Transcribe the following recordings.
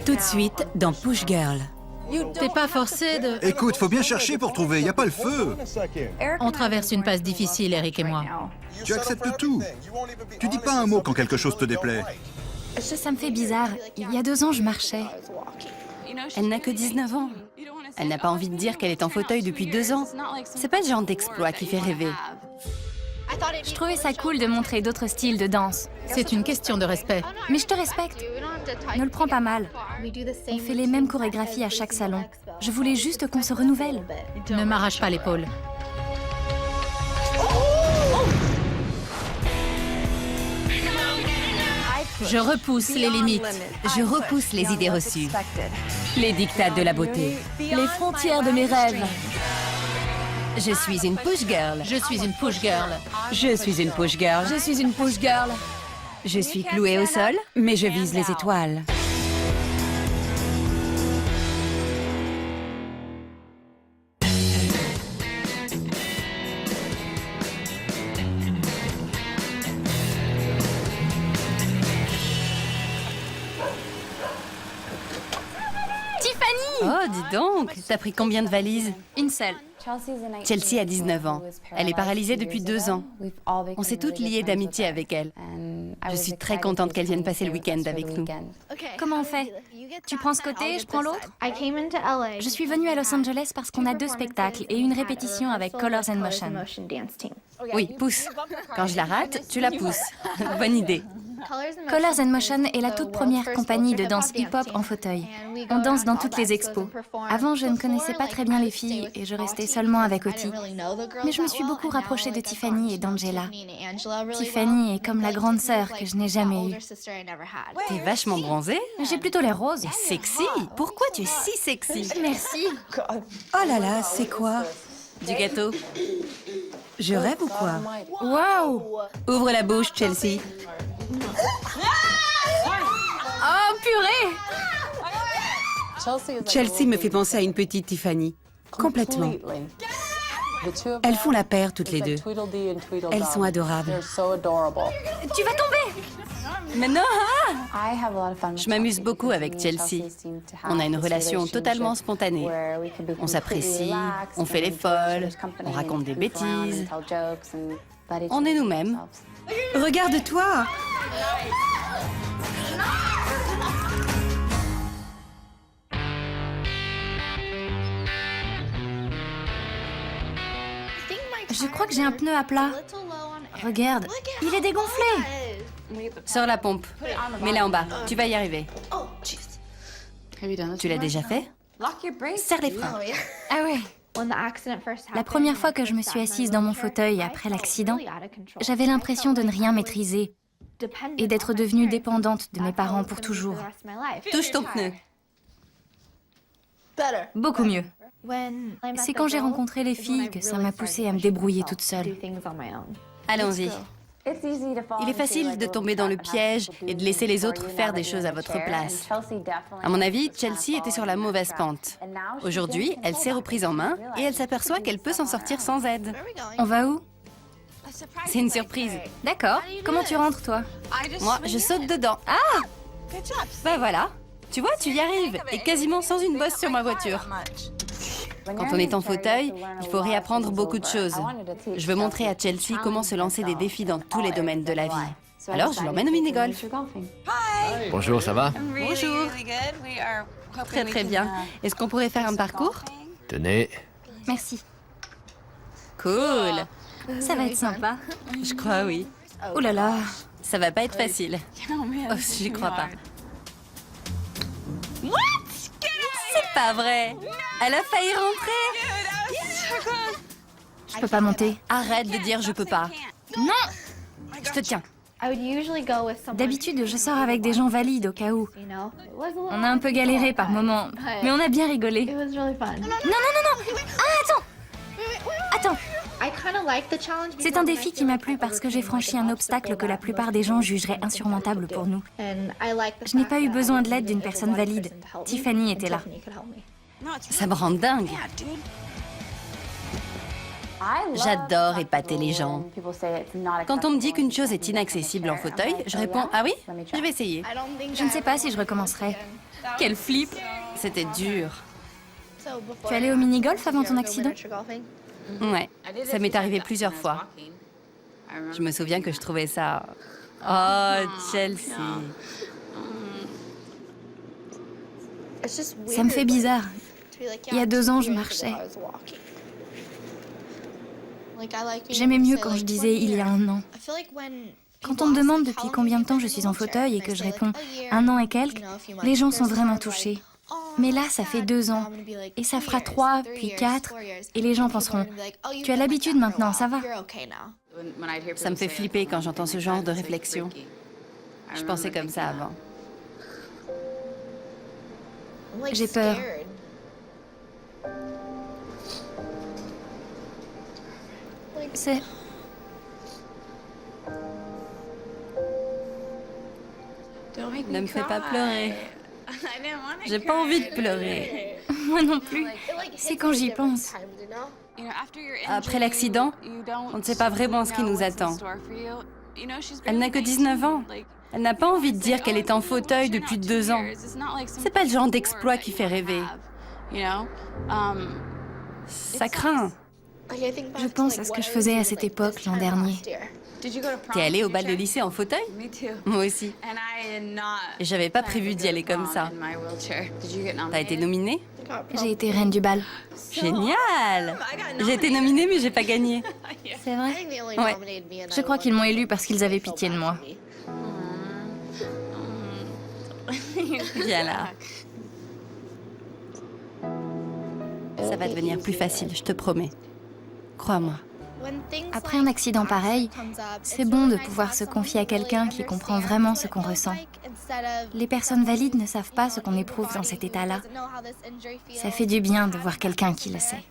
Tout de suite dans Push Girl. T'es pas forcé de... Écoute, faut bien chercher pour trouver, y a pas le feu. On traverse une passe difficile, Eric et moi. Tu acceptes tout. Tu dis pas un mot quand quelque chose te déplaît. Ça me fait bizarre. Il y a 2 ans, je marchais. Elle n'a que 19 ans. Elle n'a pas envie de dire qu'elle est en fauteuil depuis 2 ans. C'est pas le genre d'exploit qui fait rêver. Je trouvais ça cool de montrer d'autres styles de danse. C'est une question de respect. Mais je te respecte. Ne le prends pas mal. On fait les mêmes chorégraphies à chaque salon. Je voulais juste qu'on se renouvelle. Ne m'arrache pas l'épaule. Je repousse les limites. Je repousse les idées reçues. Les dictats de la beauté. Les frontières de mes rêves. Je suis une push girl. Je suis une push girl. Je suis une push girl. Je suis une push girl. Je suis clouée au sol, mais je vise les étoiles. Tiffany! Oh, dis donc, t'as pris combien de valises? Une seule. Chelsea a 19 ans. Elle est paralysée depuis 2 ans. On s'est toutes liées d'amitié avec elle. Je suis très contente qu'elle vienne passer le week-end avec nous. Comment on fait? Tu prends ce côté, je prends l'autre? Je suis venue à Los Angeles parce qu'on a 2 spectacles et une répétition avec Colors and Motion. Oui, pousse. Quand je la rate, tu la pousses. Bonne idée. Colors and Motion est la toute première compagnie de danse hip-hop en fauteuil. On danse dans toutes les expos. Avant, je ne connaissais pas très bien les filles et je restais seulement avec Oti. Mais je me suis beaucoup rapprochée de Tiffany et d'Angela. Tiffany est comme la grande sœur que je n'ai jamais eue. T'es vachement bronzée. J'ai plutôt l'air rose. Et sexy. Pourquoi tu es si sexy? Merci. Oh là là, c'est quoi? Du gâteau. Je rêve ou quoi? Waouh! Ouvre la bouche, Chelsea. Oh, purée! Chelsea me fait penser à une petite Tiffany. Complètement. Elles font la paire toutes les deux. Elles sont adorables. Tu vas tomber! Mais non, je m'amuse beaucoup avec Chelsea. On a une relation totalement spontanée. On s'apprécie, on fait les folles, on raconte des bêtises. On est nous-mêmes. Regarde-toi! Je crois que j'ai un pneu à plat. Regarde, il est dégonflé. Sors la pompe. Mets-la en bas. Tu vas y arriver. Tu l'as déjà fait? Serre les freins. Ah ouais. La première fois que je me suis assise dans mon fauteuil après l'accident, j'avais l'impression de ne rien maîtriser et d'être devenue dépendante de mes parents pour toujours. Touche ton pneu. Beaucoup mieux. C'est quand j'ai rencontré les filles que ça m'a poussée à me débrouiller toute seule. Allons-y. Il est facile de tomber dans le piège et de laisser les autres faire des choses à votre place. À mon avis, Chelsea était sur la mauvaise pente. Aujourd'hui, elle s'est reprise en main et elle s'aperçoit qu'elle peut s'en sortir sans aide. On va où? C'est une surprise. D'accord. Comment tu rentres, toi? Moi, je saute dedans. Ah! Ben voilà. Tu vois, tu y arrives. Et quasiment sans une bosse sur ma voiture. Quand on est en fauteuil, il faut réapprendre beaucoup de choses. Je veux montrer à Chelsea comment se lancer des défis dans tous les domaines de la vie. Alors, je l'emmène au mini-golf. Bonjour, ça va? Bonjour. Très très bien. Est-ce qu'on pourrait faire un parcours? Tenez. Merci. Cool. Ça va être sympa. Je crois oui. Oh là là. Ça va pas être facile. Oh, j'y crois pas. C'est pas vrai. Elle a failli rentrer. Je peux pas monter. Arrête de dire je peux pas. Non! Je te tiens. D'habitude, je sors avec des gens valides au cas où. On a un peu galéré par moments, mais on a bien rigolé. Non, non, non, non! Ah, attends! Attends! C'est un défi qui m'a plu parce que j'ai franchi un obstacle que la plupart des gens jugeraient insurmontable pour nous. Je n'ai pas eu besoin de l'aide d'une personne valide. Tiffany était là. Ça me rend dingue. J'adore épater les gens. Quand on me dit qu'une chose est inaccessible en fauteuil, je réponds « Ah oui, je vais essayer Je ne sais pas si je recommencerai. Quel flip! » C'était dur. Tu es allé au mini-golf avant ton accident? Ouais, ça m'est arrivé plusieurs fois. Je me souviens que je trouvais ça... Oh, Chelsea. Ça me fait bizarre. Il y a 2 ans, je marchais. J'aimais mieux quand je disais « il y a 1 an ». Quand on me demande depuis combien de temps je suis en fauteuil et que je réponds « 1 an et quelques », les gens sont vraiment touchés. Mais là, ça fait 2 ans. Et ça fera 3, puis 4. Et les gens penseront « tu as l'habitude maintenant, ça va ». Ça me fait flipper quand j'entends ce genre de réflexion. Je pensais comme ça avant. J'ai peur. C'est... Ne me fais pas pleurer. J'ai pas envie de pleurer. Moi non plus. C'est quand j'y pense. Après l'accident, on ne sait pas vraiment ce qui nous attend. Elle n'a que 19 ans. Elle n'a pas envie de dire qu'elle est en fauteuil depuis 2 ans. C'est pas le genre d'exploit qui fait rêver. Ça craint. Je pense à ce que je faisais à cette époque l'an dernier. T'es allée au bal de lycée en fauteuil? Moi aussi. J'avais pas prévu d'y aller comme ça. T'as été nominée? J'ai été reine du bal. Génial! J'ai été nominée, mais j'ai pas gagné. C'est vrai? Ouais. Je crois qu'ils m'ont élue parce qu'ils avaient pitié de moi. Viens là. Ça va devenir plus facile, je te promets. Crois-moi. Après un accident pareil, c'est bon de pouvoir se confier à quelqu'un qui comprend vraiment ce qu'on ressent. Les personnes valides ne savent pas ce qu'on éprouve dans cet état-là. Ça fait du bien de voir quelqu'un qui le sait.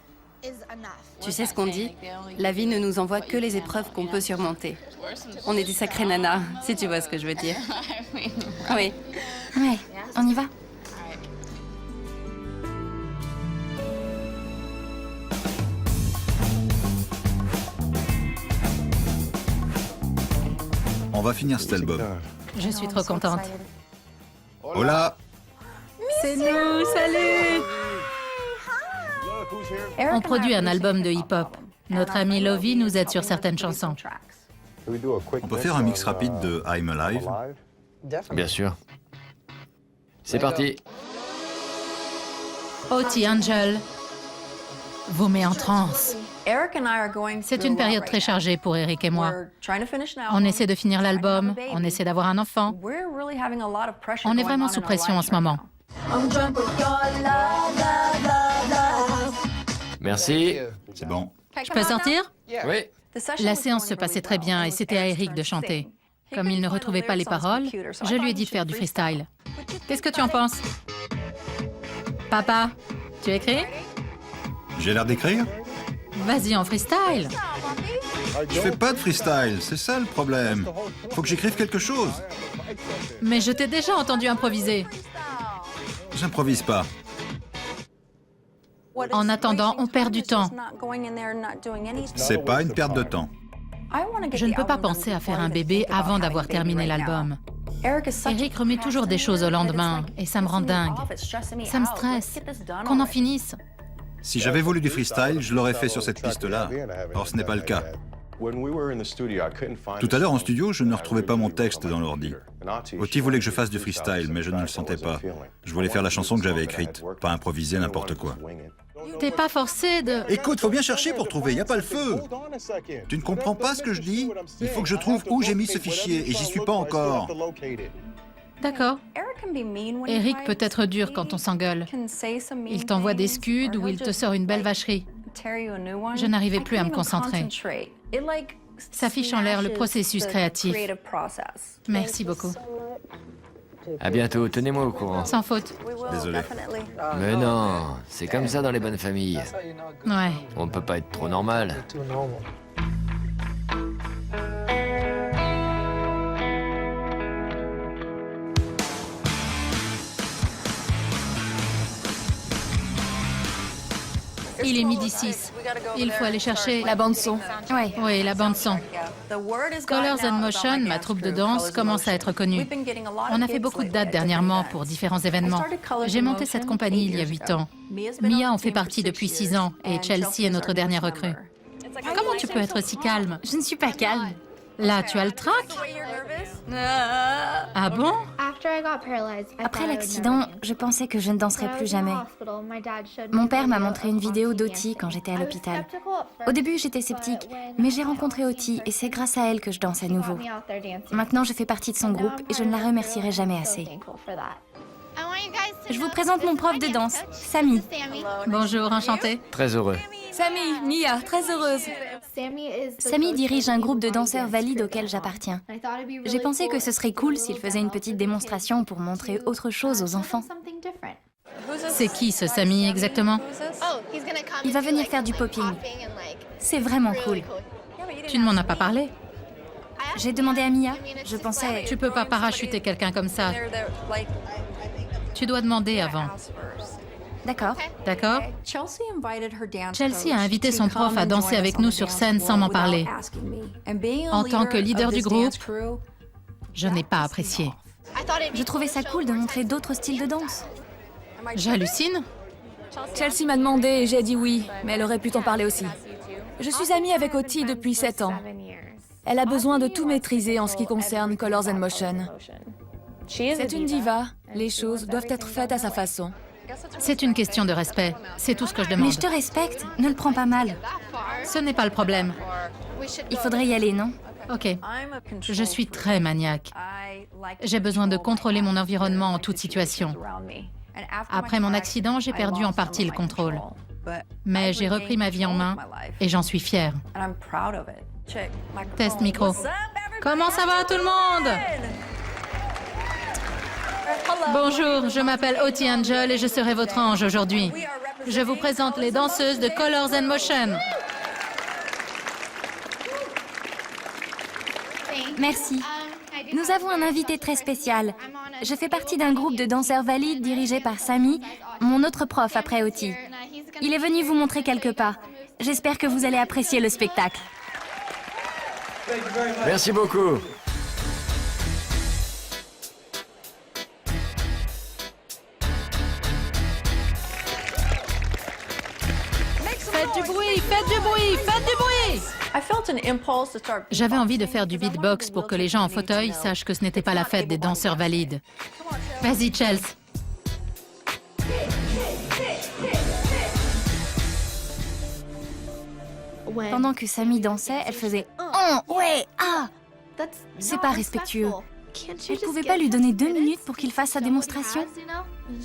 Tu sais ce qu'on dit? La vie ne nous envoie que les épreuves qu'on peut surmonter. On est des sacrées nanas, si tu vois ce que je veux dire. Oui. Ouais, on y va? On va finir cet album. Je suis trop contente. Hola! C'est nous, salut! On produit un album de hip-hop. Notre ami Lovie nous aide sur certaines chansons. On peut faire un mix rapide de I'm Alive? Bien sûr. C'est parti. Oti Angel vous met en transe. C'est une période très chargée pour Eric et moi. On essaie de finir l'album, on essaie d'avoir un enfant. On est vraiment sous pression en ce moment. Merci. C'est bon. Je peux sortir? Oui. La séance se passait très bien et c'était à Eric de chanter. Comme il ne retrouvait pas les paroles, je lui ai dit de faire du freestyle. Qu'est-ce que tu en penses? Papa, tu écris? J'ai l'air d'écrire? Vas-y en freestyle. Je fais pas de freestyle, c'est ça le problème. Faut que j'écrive quelque chose. Mais je t'ai déjà entendu improviser. J'improvise pas. En attendant, on perd du temps. C'est pas une perte de temps. Je ne peux pas penser à faire un bébé avant d'avoir terminé l'album. Eric remet toujours des choses au lendemain et ça me rend dingue. Ça me stresse. Qu'on en finisse. Si j'avais voulu du freestyle, je l'aurais fait sur cette piste-là. Or, ce n'est pas le cas. Tout à l'heure, en studio, je ne retrouvais pas mon texte dans l'ordi. Oti voulait que je fasse du freestyle, mais je ne le sentais pas. Je voulais faire la chanson que j'avais écrite, pas improviser n'importe quoi. T'es pas forcé de... Écoute, faut bien chercher pour trouver, y a pas le feu. Tu ne comprends pas ce que je dis? Il faut que je trouve où j'ai mis ce fichier, et j'y suis pas encore. D'accord. Eric peut être dur quand on s'engueule. Il t'envoie des scuds ou il te sort une belle vacherie. Je n'arrivais plus à me concentrer. Ça fiche en l'air le processus créatif. Merci beaucoup. À bientôt, tenez-moi au courant. Sans faute. Désolé. Mais non, c'est comme ça dans les bonnes familles. Ouais. On ne peut pas être trop normal. Il est 12h06. Il faut aller chercher... La bande-son. Ouais. Oui, la bande-son. Colors and Motion, ma troupe de danse, commence à être connue. On a fait beaucoup de dates dernièrement pour différents événements. J'ai monté cette compagnie il y a 8 ans. Mia en fait partie depuis 6 ans et Chelsea est notre dernière recrue. Comment tu peux être si calme? Je ne suis pas calme. Là, tu as le trac? Ah bon? Après l'accident, je pensais que je ne danserais plus jamais. Mon père m'a montré une vidéo d'Oti quand j'étais à l'hôpital. Au début, j'étais sceptique, mais j'ai rencontré Oti et c'est grâce à elle que je danse à nouveau. Maintenant, je fais partie de son groupe et je ne la remercierai jamais assez. Je vous présente mon prof de danse, Samy. Bonjour, enchantée. Très heureux. Samy, Mia, très heureuse. Samy dirige un groupe de danseurs valides auquel j'appartiens. J'ai pensé que ce serait cool s'il faisait une petite démonstration pour montrer autre chose aux enfants. C'est qui ce Samy exactement? Il va venir faire du popping. C'est vraiment cool. Tu ne m'en as pas parlé? J'ai demandé à Mia, je pensais... Tu peux pas parachuter quelqu'un comme ça. Tu dois demander avant. D'accord. D'accord? Chelsea a invité son prof à danser avec nous sur scène sans m'en parler. En tant que leader du groupe, je n'ai pas apprécié. Je trouvais ça cool de montrer d'autres styles de danse. J'hallucine? Chelsea m'a demandé et j'ai dit oui, mais elle aurait pu t'en parler aussi. Je suis amie avec Oti depuis 7 ans. Elle a besoin de tout maîtriser en ce qui concerne Colors and Motion. C'est une diva. Les choses doivent être faites à sa façon. C'est une question de respect. C'est tout ce que je demande. Mais je te respecte, ne le prends pas mal. Ce n'est pas le problème. Il faudrait y aller, non? Ok. Je suis très maniaque. J'ai besoin de contrôler mon environnement en toute situation. Après mon accident, j'ai perdu en partie le contrôle. Mais j'ai repris ma vie en main et j'en suis fière. Test micro. Comment ça va tout le monde? Bonjour, je m'appelle Oti Angel et je serai votre ange aujourd'hui. Je vous présente les danseuses de Colors and Motion. Merci. Nous avons un invité très spécial. Je fais partie d'un groupe de danseurs valides dirigé par Samy, mon autre prof après Oti. Il est venu vous montrer quelques pas. J'espère que vous allez apprécier le spectacle. Merci beaucoup. Faites du bruit, faites du bruit, faites du bruit! J'avais envie de faire du beatbox pour que les gens en fauteuil sachent que ce n'était pas la fête des danseurs valides. Vas-y, Chelsea. Pendant que Samy dansait, elle faisait « Oh, ouais, ah !» C'est pas respectueux. Elle pouvait pas lui donner 2 minutes pour qu'il fasse sa démonstration?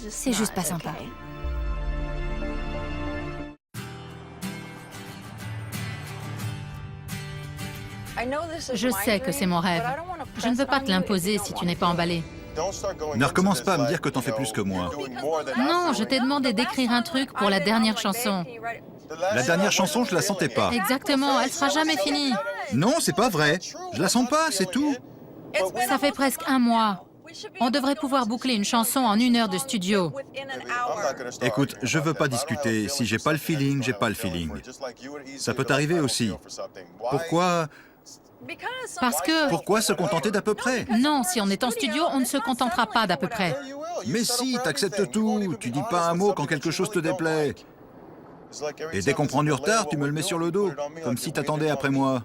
C'est juste pas sympa. Je sais que c'est mon rêve. Je ne veux pas te l'imposer si tu n'es pas emballé. Ne recommence pas à me dire que t'en fais plus que moi. Non, je t'ai demandé d'écrire un truc pour la dernière chanson. La dernière chanson, je la sentais pas. Exactement, elle sera jamais finie. Non, c'est pas vrai. Je la sens pas, c'est tout. Ça fait presque 1 mois. On devrait pouvoir boucler une chanson en 1 heure de studio. Écoute, je veux pas discuter. Si j'ai pas le feeling, j'ai pas le feeling. Ça peut t'arriver aussi. Pourquoi Parce que... Pourquoi se contenter d'à peu près? Non, si on est en studio, on ne se contentera pas d'à peu près. Mais si, t'acceptes tout. Tu dis pas un mot quand quelque chose te déplaît. Et dès qu'on prend du retard, tu me le mets sur le dos, comme si t'attendais après moi.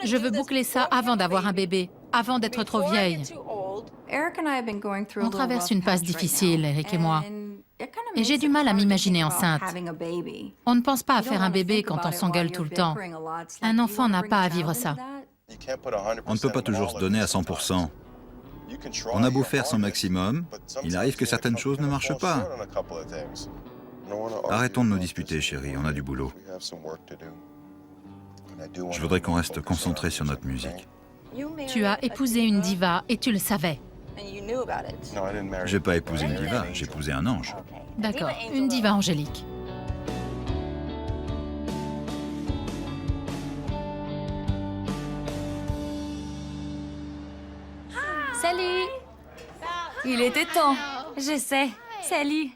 Je veux boucler ça avant d'avoir un bébé, avant d'être trop vieille. On traverse une passe difficile, Eric et moi. Et j'ai du mal à m'imaginer enceinte. On ne pense pas à faire un bébé quand on s'engueule tout le temps. Un enfant n'a pas à vivre ça. On ne peut pas toujours se donner à 100%. On a beau faire son maximum, il arrive que certaines choses ne marchent pas. Arrêtons de nous disputer, chérie, on a du boulot. Je voudrais qu'on reste concentré sur notre musique. Tu as épousé une diva et tu le savais. J'ai pas épousé une diva, j'ai épousé un ange. D'accord, une diva angélique. Salut! Il était temps. Je sais. Salut!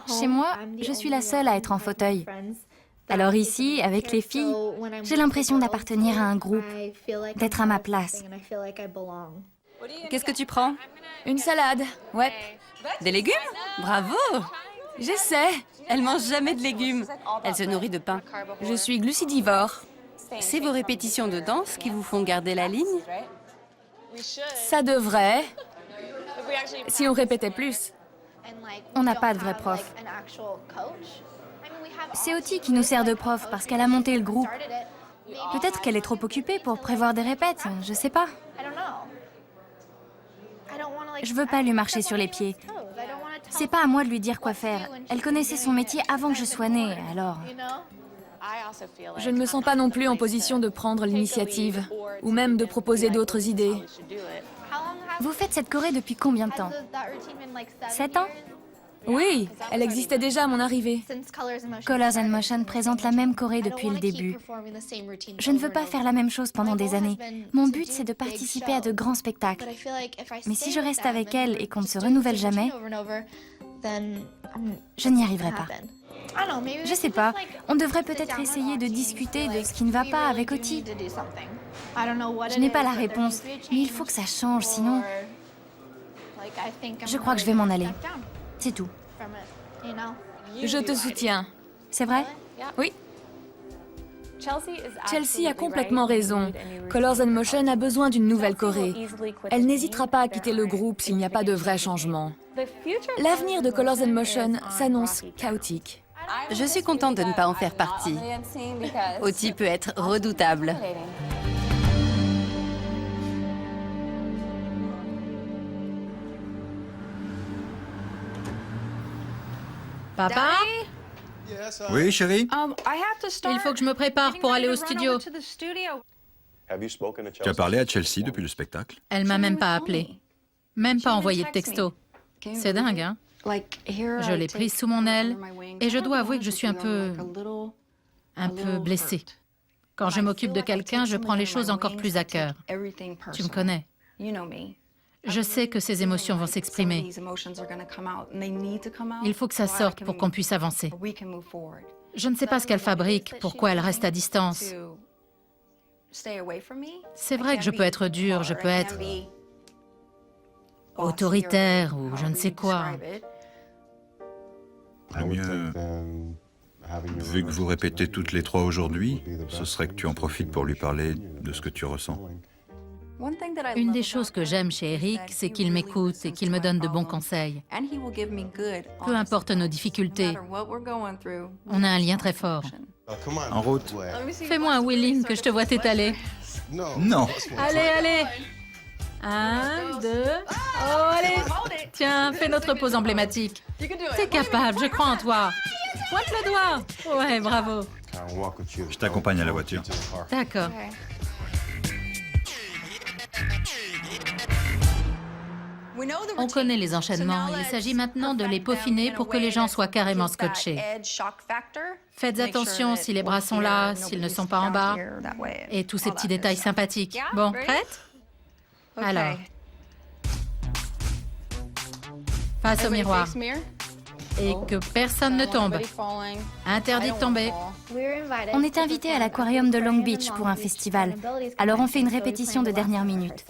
Chez moi, je suis la seule à être en fauteuil. Alors ici, avec les filles, j'ai l'impression d'appartenir à un groupe, d'être à ma place. Qu'est-ce que tu prends? Une salade, ouais. Des légumes? Bravo! J'essaie. Elle mange jamais de légumes. Elle se nourrit de pain. Je suis glucidivore. C'est vos répétitions de danse qui vous font garder la ligne? Ça devrait. Si on répétait plus. On n'a pas de vrai prof. C'est Oti qui nous sert de prof parce qu'elle a monté le groupe. Peut-être qu'elle est trop occupée pour prévoir des répètes, je sais pas. Je veux pas lui marcher sur les pieds. C'est pas à moi de lui dire quoi faire. Elle connaissait son métier avant que je sois née, alors... Je ne me sens pas non plus en position de prendre l'initiative, ou même de proposer d'autres idées. Vous faites cette choré depuis combien de temps? 7 ans? Oui, elle existait déjà à mon arrivée. Colors and Motion présente la même choré depuis le début. Je ne veux pas faire la même chose pendant des années. Mon but, c'est de participer à de grands spectacles. Mais si je reste avec elle et qu'on ne se renouvelle jamais, je n'y arriverai pas. Je sais pas, on devrait peut-être essayer de discuter de ce qui ne va pas avec Oti. Je n'ai pas la réponse, mais il faut que ça change, sinon... Je crois que je vais m'en aller. C'est tout. Je te soutiens. C'est vrai? Oui. Chelsea a complètement raison. Colors and Motion a besoin d'une nouvelle choré. Elle n'hésitera pas à quitter le groupe s'il n'y a pas de vrai changement. L'avenir de Colors and Motion s'annonce chaotique. Je suis contente de ne pas en faire partie. Oti peut être redoutable. Papa, Oui, chérie? il faut que je me prépare pour aller au studio. Tu as parlé à Chelsea depuis le spectacle? Elle m'a même pas appelé. Même pas envoyé de texto. C'est dingue, hein? Je l'ai prise sous mon aile et je dois avouer que je suis un peu blessée. Quand je m'occupe de quelqu'un, je prends les choses encore plus à cœur. Tu me connais. Je sais que ces émotions vont s'exprimer. Il faut que ça sorte pour qu'on puisse avancer. Je ne sais pas ce qu'elle fabrique, pourquoi elle reste à distance. C'est vrai que je peux être dure, je peux être autoritaire ou je ne sais quoi. Le mieux, vu que vous répétez toutes les trois aujourd'hui, ce serait que tu en profites pour lui parler de ce que tu ressens. Une des choses que j'aime chez Eric, c'est qu'il m'écoute et qu'il me donne de bons conseils. Peu importe nos difficultés, on a un lien très fort. En route. Fais-moi un wheeling que je te vois t'étaler. Non. Allez, allez. 1, 2... Oh, allez. Tiens, fais notre pose emblématique. T'es capable, je crois en toi. Pointe le doigt. Ouais, bravo. Je t'accompagne à la voiture. D'accord. On connaît les enchaînements. Il s'agit maintenant de les peaufiner pour que les gens soient carrément scotchés. Faites attention si les bras sont là, s'ils ne sont pas en bas, et tous ces petits détails sympathiques. Bon, prête? Alors, face au miroir. Et que personne ne tombe. Interdit de tomber. On est invité à l'aquarium de Long Beach pour un festival. Alors on fait une répétition de dernière minute.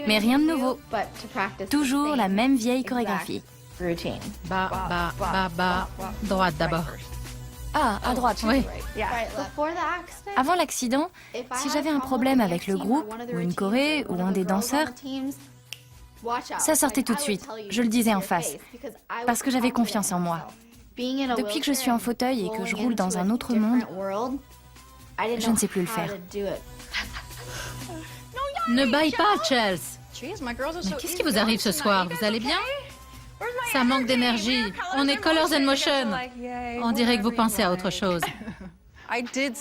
Mais rien de nouveau. Toujours la même vieille chorégraphie. Bas, bas, bas, bas. Droite d'abord. Ah, à droite. Oui. Avant l'accident, si j'avais un problème avec le groupe, ou une choré, ou un des danseurs, ça sortait tout de suite. Je le disais en face. Parce que j'avais confiance en moi. Depuis que je suis en fauteuil et que je roule dans un autre monde, je ne sais plus le faire. Ne baille pas, Chelsea. Mais qu'est-ce qui vous arrive ce soir? Vous allez bien? Ça manque d'énergie. On est Colors and Motion. On dirait que vous pensez à autre chose.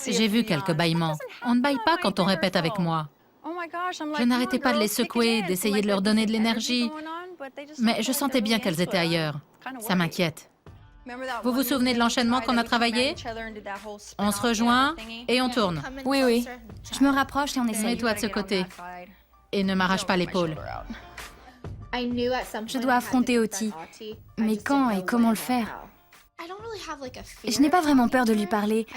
J'ai vu quelques bâillements. On ne baille pas quand on répète avec moi. Je n'arrêtais pas de les secouer, d'essayer de leur donner de l'énergie. Mais je sentais bien qu'elles étaient ailleurs. Ça m'inquiète. Vous vous souvenez de l'enchaînement qu'on a travaillé? On se rejoint et on tourne. Oui, oui. Je me rapproche et on essaye. Mets-toi de ce côté. Et ne m'arrache pas l'épaule. Je dois affronter Oti. Mais quand et comment le faire? Je n'ai pas vraiment peur de lui parler,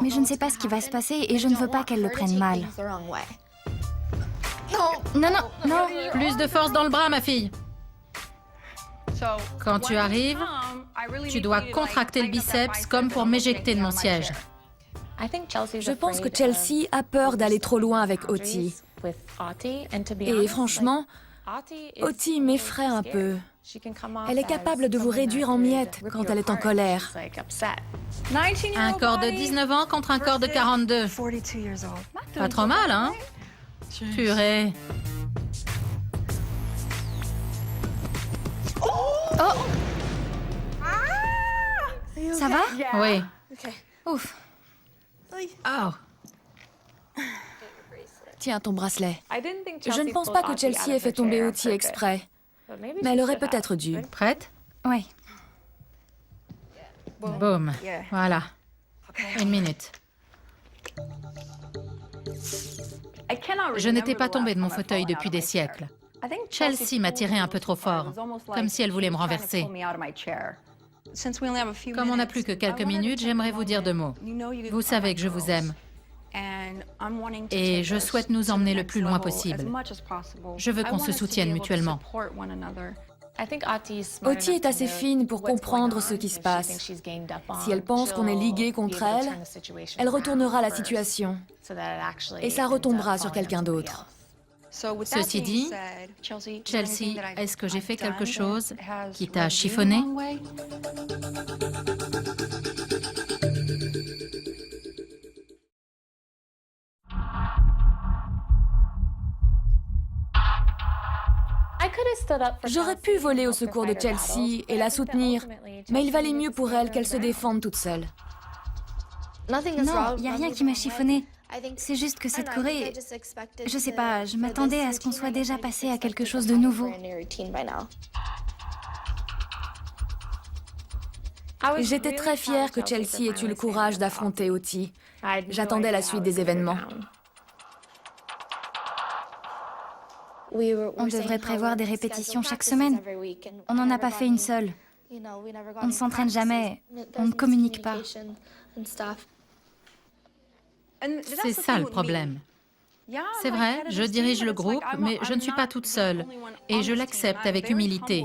mais je ne sais pas ce qui va se passer et je ne veux pas qu'elle le prenne mal. Non, non, non. Plus de force dans le bras, ma fille. Quand tu arrives, tu dois contracter le biceps comme pour m'éjecter de mon siège. Je pense que Chelsea a peur d'aller trop loin avec Oti. Et franchement, Oti m'effraie un peu. Elle est capable de vous réduire en miettes quand elle est en colère. Un corps de 19 ans contre un corps de 42. Pas trop mal, hein? Purée. Oh! Ça va? Oui. Ouf. Oh. Tiens ton bracelet. Je ne pense pas que Chelsea ait fait tomber Oti exprès, mais elle aurait peut-être dû. Prête? Oui. Boum. Voilà. 1 minute. Je n'étais pas tombée de mon fauteuil depuis des siècles. Chelsea m'a tiré un peu trop fort, comme si elle voulait me renverser. Comme on n'a plus que quelques minutes, j'aimerais vous dire 2 mots. Vous savez que je vous aime. Et je souhaite nous emmener le plus loin possible. Je veux qu'on se soutienne mutuellement. Oti est assez fine pour comprendre ce qui se passe. Si elle pense qu'on est ligué contre elle, elle retournera la situation. Et ça retombera sur quelqu'un d'autre. Ceci dit, Chelsea, est-ce que j'ai fait quelque chose qui t'a chiffonné? J'aurais pu voler au secours de Chelsea et la soutenir, mais il valait mieux pour elle qu'elle se défende toute seule. Non, il n'y a rien qui m'a chiffonné. C'est juste que cette Corée... Je sais pas, je m'attendais à ce qu'on soit déjà passé à quelque chose de nouveau. J'étais très fière que Chelsea ait eu le courage d'affronter Oti. J'attendais la suite des événements. On devrait prévoir des répétitions chaque semaine. On n'en a pas fait une seule. On ne s'entraîne jamais, on ne communique pas. C'est ça le problème. C'est vrai, je dirige le groupe, mais je ne suis pas toute seule. Et je l'accepte avec humilité.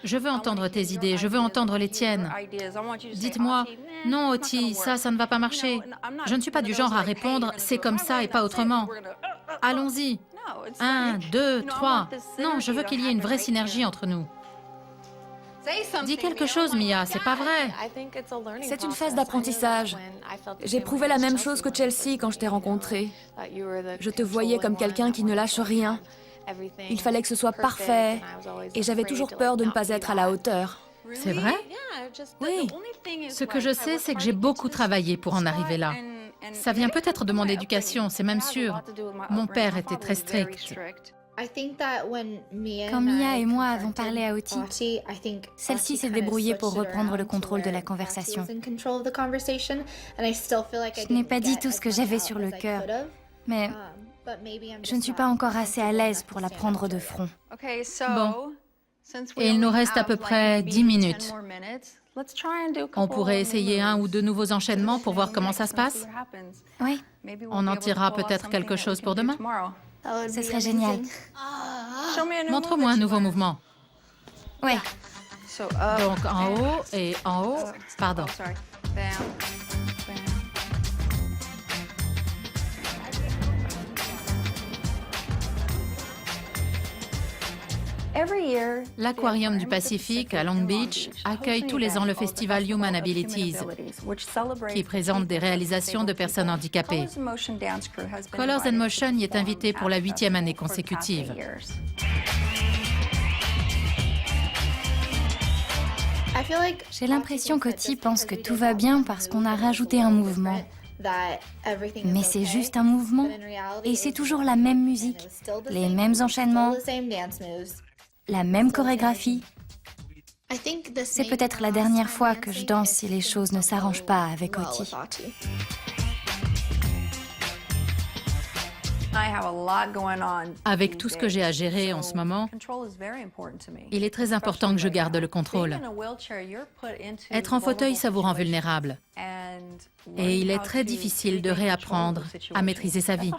Je veux entendre tes idées, je veux entendre les tiennes. Dites-moi, non Oti, ça ne va pas marcher. Je ne suis pas du genre à répondre, c'est comme ça et pas autrement. Allons-y. 1, 2, 3. Non, je veux qu'il y ait une vraie synergie entre nous. Dis quelque chose, Mia, c'est pas vrai. C'est une phase d'apprentissage. J'ai prouvé la même chose que Chelsea quand je t'ai rencontrée. Je te voyais comme quelqu'un qui ne lâche rien. Il fallait que ce soit parfait, et j'avais toujours peur de ne pas être à la hauteur. C'est vrai? Oui. Ce que je sais, c'est que j'ai beaucoup travaillé pour en arriver là. Ça vient peut-être de mon éducation, c'est même sûr. Mon père était très strict. Quand Mia et moi avons parlé à Oti, celle-ci s'est débrouillée pour reprendre le contrôle de la conversation. Je n'ai pas dit tout ce que j'avais sur le cœur, mais je ne suis pas encore assez à l'aise pour la prendre de front. Bon. Et il nous reste à peu près 10 minutes. On pourrait essayer 1 ou 2 nouveaux enchaînements pour voir comment ça se passe? Oui, On en tirera peut-être quelque chose pour demain? ce serait génial. Montre-moi un nouveau mouvement. Oui. Donc en haut et en haut. Pardon. L'Aquarium du Pacifique à Long Beach accueille tous les ans le festival Human Abilities, qui présente des réalisations de personnes handicapées. Colors and Motion y est invité pour la 8e année consécutive. J'ai l'impression qu'Oti pense que tout va bien parce qu'on a rajouté un mouvement. Mais c'est juste un mouvement. Et c'est toujours la même musique, les mêmes enchaînements, la même chorégraphie. C'est peut-être la dernière fois que je danse si les choses ne s'arrangent pas avec Oti. Avec tout ce que j'ai à gérer en ce moment, il est très important que je garde le contrôle. Être en fauteuil, ça vous rend vulnérable. Et il est très difficile de réapprendre à maîtriser sa vie.